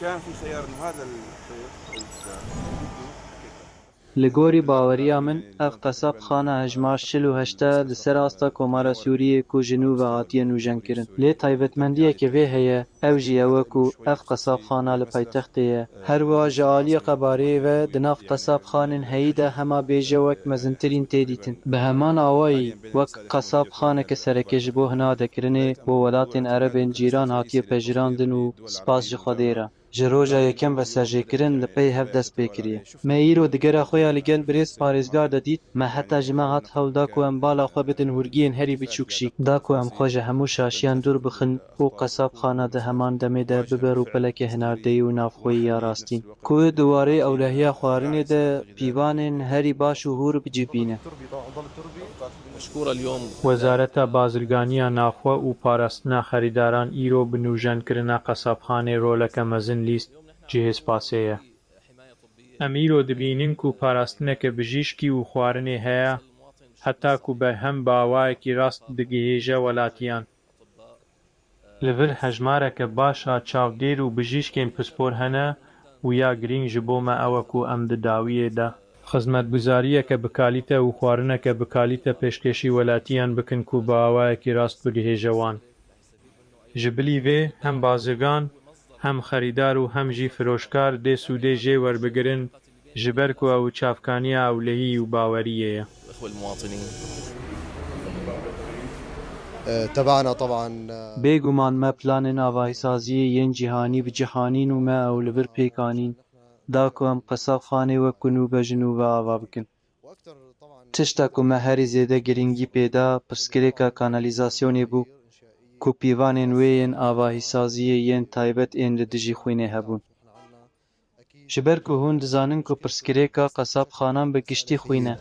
كان في سيارة إنه هذا الشيخ لگوری باوریا من اف قصاب خانه هجماش 48 لسر آستا کمارا سوریه کو جنو و هاتیه نوژن کرن. لی تایبتمندیه که وی هیه او جیه وکو اف قصاب خانه لپایتختیه. هر واج آلی قباره و دناف قصاب خانن هیده هما بیجه وک مزنترین تیدیتن. به همان آوائی وک قصاب خانه که سرکش بو هنا دکرنه بو ولاتین عربین جیران هاتیه پجراندن و سپاس جخودیره. جروجا یکم و سرجیکرین لپی هف دست بکریه. ما ایرو دگر خویا لگل بریز پارێزگار دەدیت ما حتا جما هات هەوڵدا کو ئەم باڵا خۆ بدن ورگین هەری بچووکشی دا کو ئەم خۆشە هەموو شاشیان دوور بخن بۆ قەسابخانە دە هەمان دەمێدا ببەر و پەلەکە هەناردەیی و نافخۆیی یاڕاستین کوێ دووارەی ئەولەهیا خوارنێدە پیوانên هەری باش و هور بجیبینە. وەزارەتە بازرگانیە ناوخۆ و پاراستنا خەریداران ئیرۆ بنوژەنکردنە قەسابخانەی ڕۆلەکە مەزن لیست جێهێز پاسەیە. ئەم ئیرۆ دەبینین کو پاراستنەکە بژیشکی و خواردنێ هەیە هەتاکو بە هەم باوایەکی ڕاست دگەهێژە وڵاتیان. لەبەر هەژمارەکە باشە چاودێر و بژیشکێن پسپۆر هەنە و یا گرنگ ji بۆ me ew ku em di dawiyê de xizmetguzariyeke bikalîte û xwarineke bikalîte pêşkêşî welatiyan bikin ku bi awayekî rast bigihêje wan. Ji bilî vê hem bazirgan, hem xerîdar û hem jî firoşkar dê sûdê jê werbigirin ji ber ku ew çavkaniya ewlehî û baweriyê ye. بێگومان me planên avahîsaziyê yên cîhanî bicîhanîn û me ew li vir pêkanîn da ku em qesabxanê wek ku nû bejin û ve ava bikin. Tişta ku me herî zêde girîngî pê da pirsgirêka kanalîzasyonê bû ku pîvanên wê yên avahîsaziyê yên taybet ên li dijî xwînê hebûn. Ji ber ku hûn dizanin ku pirsgirêka qesabxanan bi giştî xwîn e.